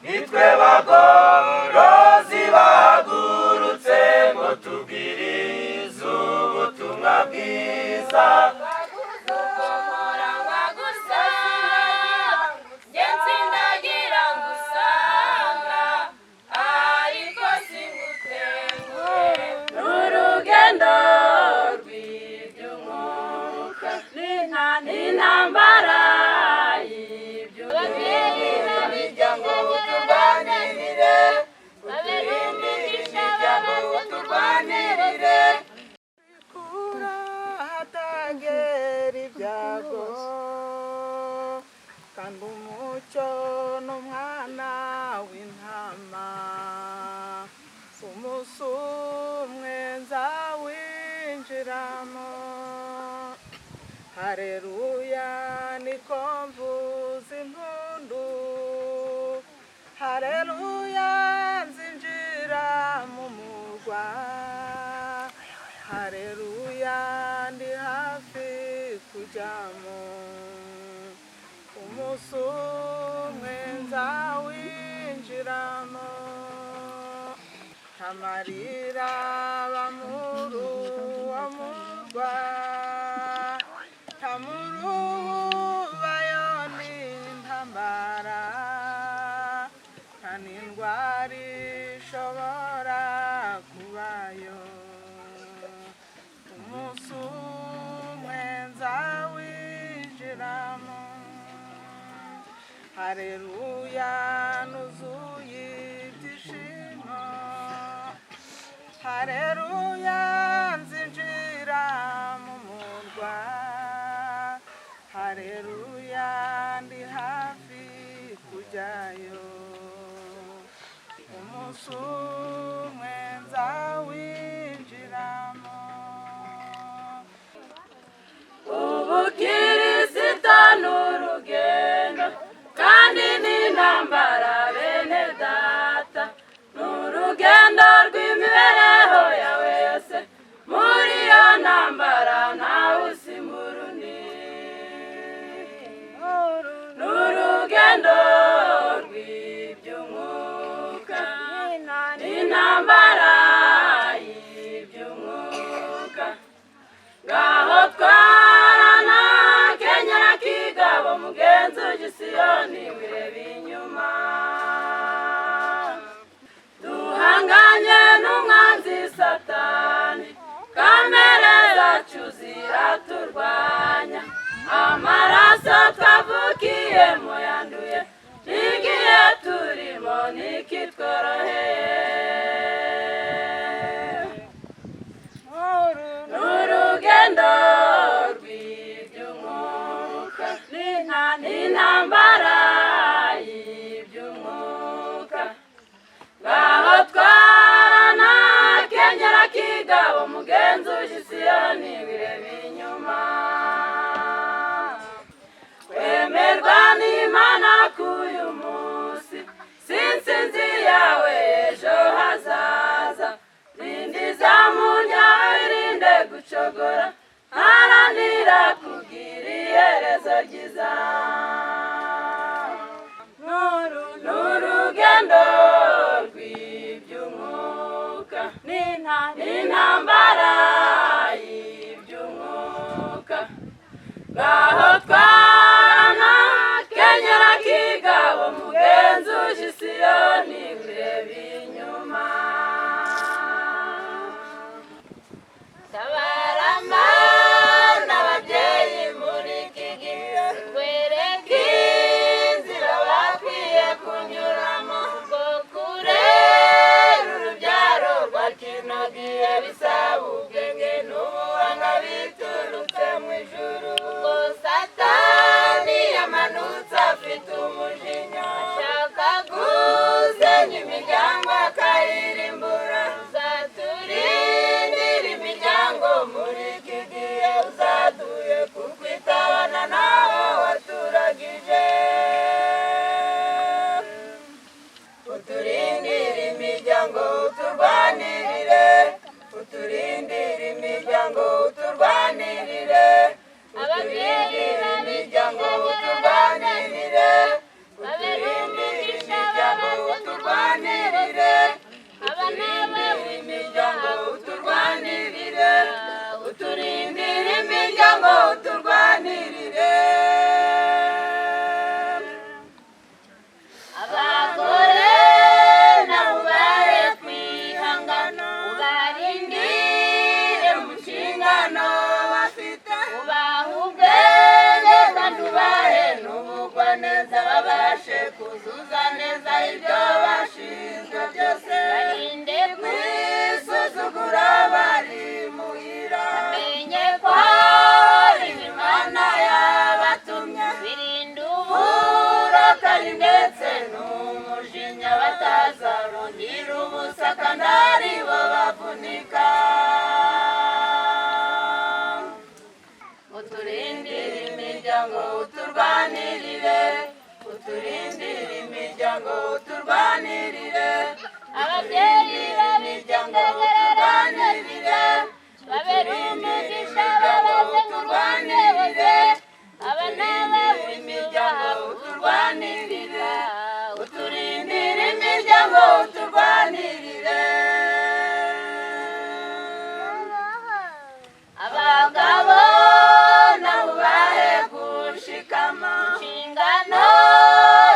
nitwe bagorozi bahagurutse ngo tubwirize ubutumwa bwiza. Kandi umucyo n'umwana w'intama umunsi umwe nzawinjiramo. Haleluya niko mvuza impundu, haleluya nzinjira mu murwa, haleluya ndi hafi kujyamo. Umunsi umwe nzawinjiramo, amarira bamuru wa murwa, tamuru bayoni ntambara, nta n'indwara ishobora kubayo. Umunsi umwe nzawinjiramo, haleluya nuzuye ibyishimo, haleluya nzinjira mu murwa, haleluya ndi hafi kujyayo. Umunsi umwe nzawinjiramo. Ubukristo n'urugendo kandi n'intambara bene data, n'urugendo rw'imibereho yawe yose, muri iyo ntambara ntawe usimbura undi. N'urugendo rw'iby'umwuka n'intambara y'iby'umwuka, ngaho twarana kenyera kigabo mugenzi w'Isiyoni wireba inyuma. Duhanganye n'umwanzi Satani, kamere zacu ziraturwanya, amaraso twavukiyemo yanduye, n'igihe turimo ntikitworoheye. N'urugendo rw'iby'umwuka n'intambara y'iby'umwuka, ngaho twarana kenyera kigabo mugenzi w'Isiyoni wireba inyuma. Kwemerwa n'Imana k'uyu munsi, si intsinzi yawe ejo hazaza. Rindiza mu ryawe wirinde gucogora, haranira kugira iherezo ryiza. N'urugendo rw'iby'umwuka n'intambara y'iby'umwuka, ngaho twarana kenyera kigabo mugenzi w'Isiyoni wireba inyuma. Tabarama n'ababyeyi muri iki gihe, twereke inzira bakwiye kunyuramo, ngo kurera urubyaro rwa kino gihe bisaba ubwenge n'ubuhanga biturutse mu ijuru. Ngo Satani yamanutse afite umujinya, ashaka gusenya imiryango akayirimbura. Uzaturindira imiryango muri iki gihe, uzaduye kuko itabana n'abo waturagije. Uturindire imiryango uturwanirire, uturindire imiryango uturwanirire, uturindire imiryango uturwanirire, uturindire imiryango uturwanirire uturindire imiryango uturwanirire ababyeyi babitegereranyirire babere umugisha babaze kurwane bose abana bawe imiryango uturwanirire uturindire imiryango uturwanirire abagabo nabo bahe gushikama inshingano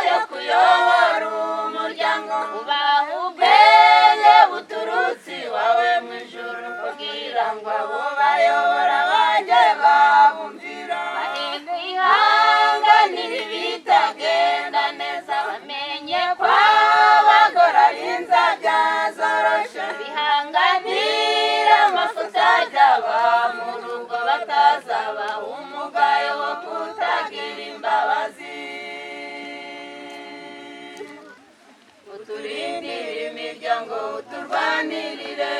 yo kuyobora umuryango ubaha ubwenge buturutse iwawe mu ijuru kugira ngo abo bayobora bajye babumvira bahinde ihanganira ibitagenda neza bamenye ko abagore ari inzabya zoroshe bihanganira amafuta ajyaba mu rugo batazaba umugayo wo kutagira imbabazi uturindire imiryango uturwanirire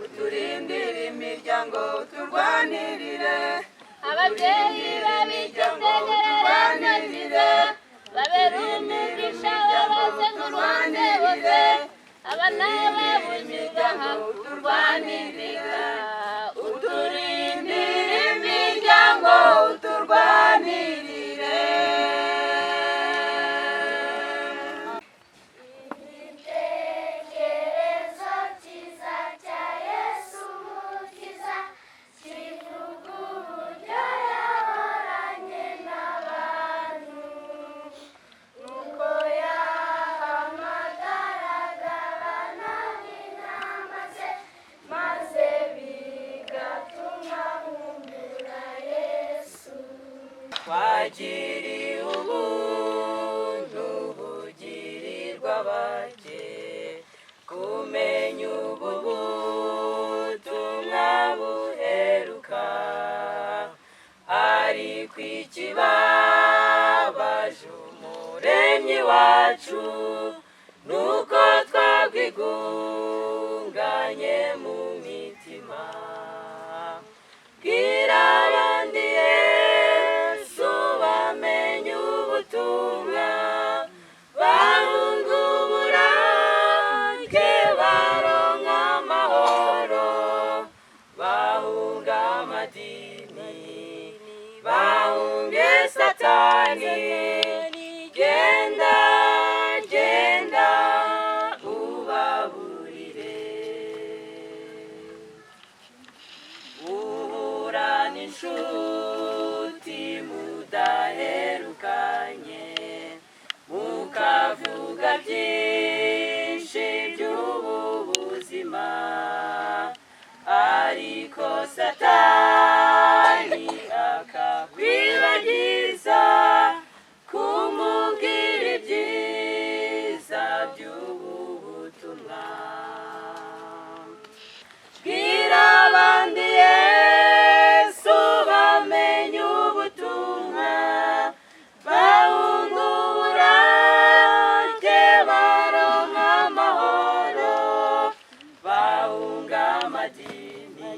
uturindire imiryango uturwanirire ababyeyi babitegereranyirire babere umugisha babaze kurwane bose abana babo imiryango uturwanirire uturindire imiryango uturwanirire igitekerezo cyiza cya Yesu Umukiza kivuga uburyo yahoranye n'abantu nuko yahamagaraga abana b'intama ze maze bigatuma nkumbura Yesu twagiriye ubuntu bugirirwa bake kumenya ubu butumwa buheruka ariko ikibabaje umuremyi wacu nuko twabwigunganye mu mitima bwira abandi Yesu bamenye ubutumwa bahunga uburake baronka amahoro bahunga amadini bahunge satani genda genda ubaburire uhura n'inshuti mudaherukanye mukavuga byinshi by'ubu buzima ariko satani akakwibagiza kumubwira ibyiza by'ubu butumwa bwira abandi Yesu bamenye ubutumwa bahunga uburake baronka amahoro bahunga amadini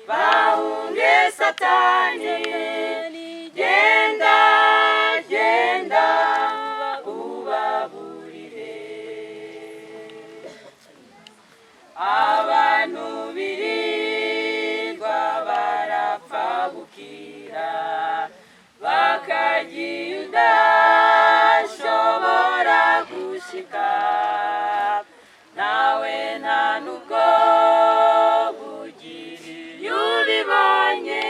bahunge satani genda genda ubaburire abantu birirwa barapfa bukira bakagira udashobora gushika nawe nta nubwo bugiriye ubibonye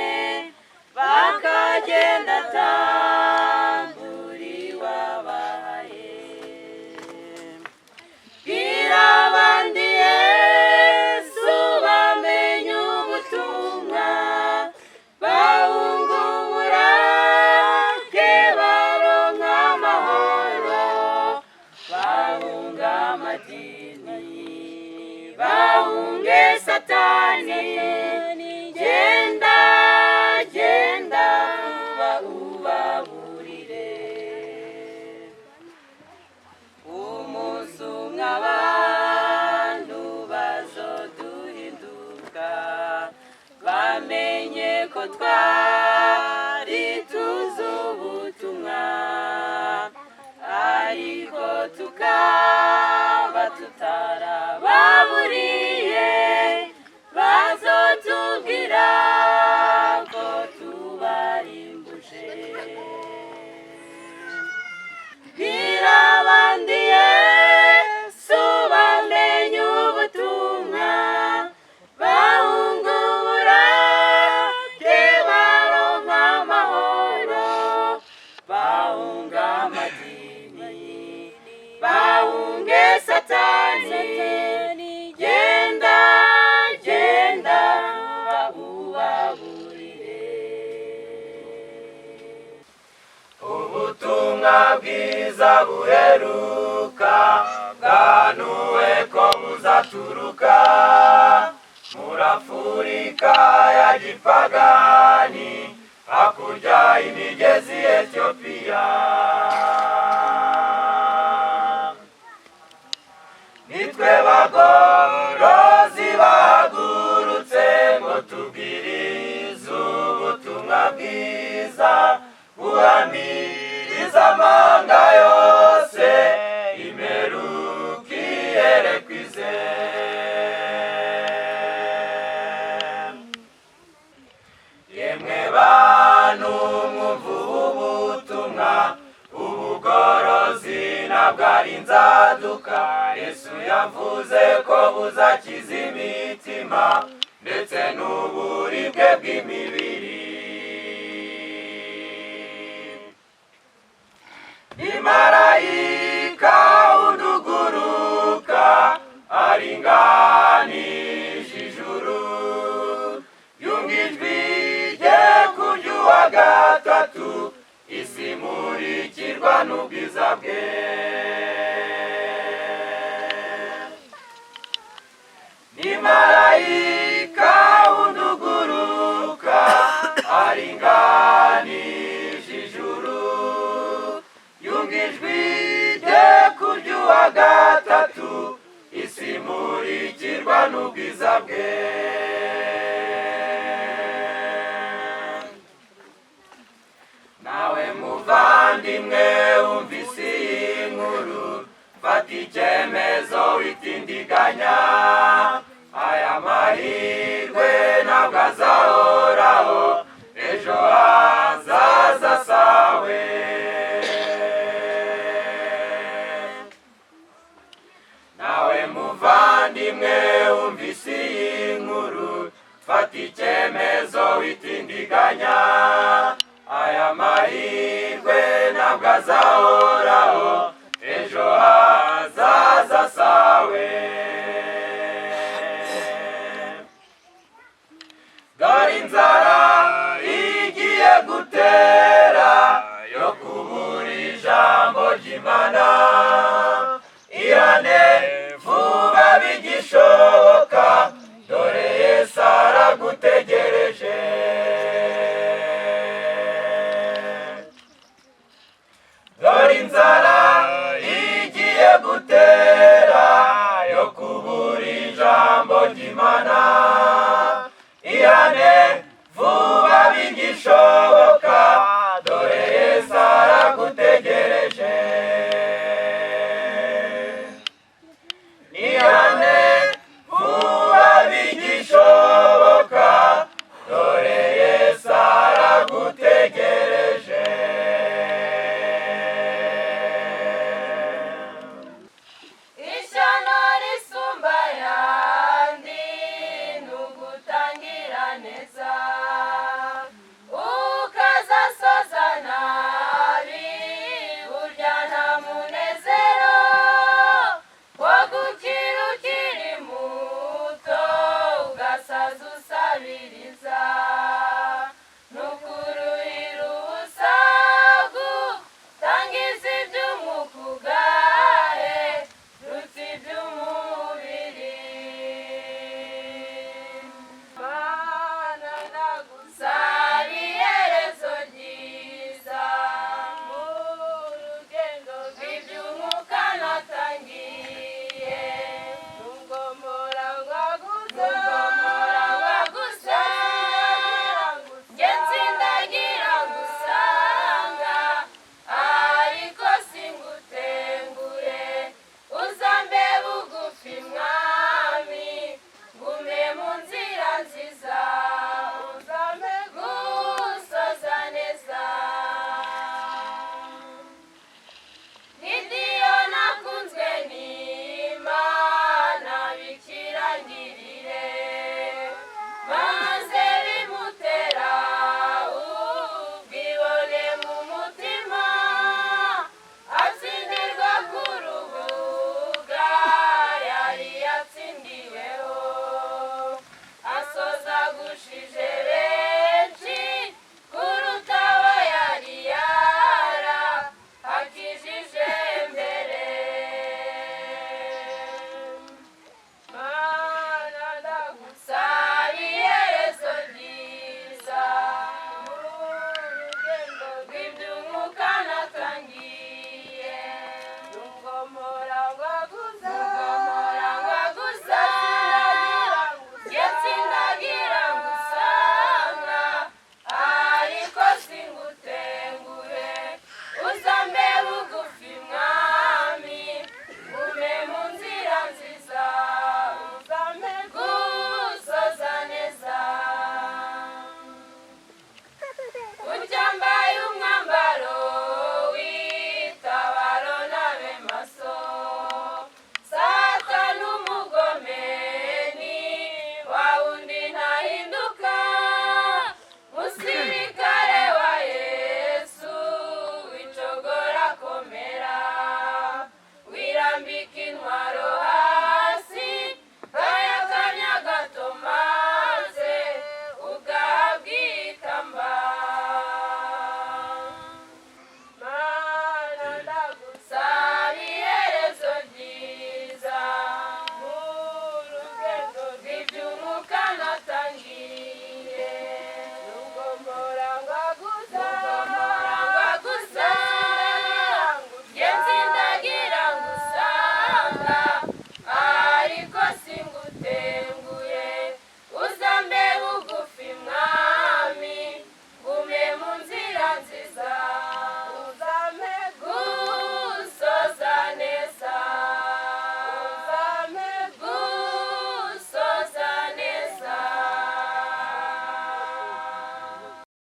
bakagenda tamburi wabaye bwira abandi Yesu bamenye ubutumwa bahunga uburake baronka amahoro bahunga amadini bahunge satani genda genda ubaburire umunsi umwe abantu bazoduhinduka bamenye ko twari tuzi ubutumwa tukaba tutarababuriye bazotubwira ko tubarimbuje bwira abandi Yesu bamenye ubutumwa bahungura ke baronka amahoro bahunga amadini bahunge satani genda genda babubaburire ubutumwa bwiza buheruka bwanuwe ko buzaturuka muri Afurika ya gipagani hakurya imigezi Etiyopiya. Nitwe bagorozi bahagurutse ngo tubwirize ubutumwa bwiza buhamiriza amanga yose imperuka iherekwize. Yemwe bantu mwumva ubutumwa ubugorozi ntabwo ari inzaduka Yesu yavuze ko buzakiza imitima ndetse n'uburibwe bw'imibiri. Imarayika uduguruka aringanije ijuru yumva ijwi rye ku ry'uwa gatatu isi imurikirwa n'ubwiza bwe. Imarayika uduguruka aringanije ijuru yumva ijwi rye ku ry'uwa gatatu isi imurikirwa n'ubwiza bwe. Nawe muvandimwe wumvise iyi nkuru fata icyemezo witindiganya aya mahirwe ntabwo azahoraho ejo hazaza sawe. Nawe muvandimwe wumvise iyi nkuru fata icyemezo witindiganya aya mahirwe ntabwo azahoraho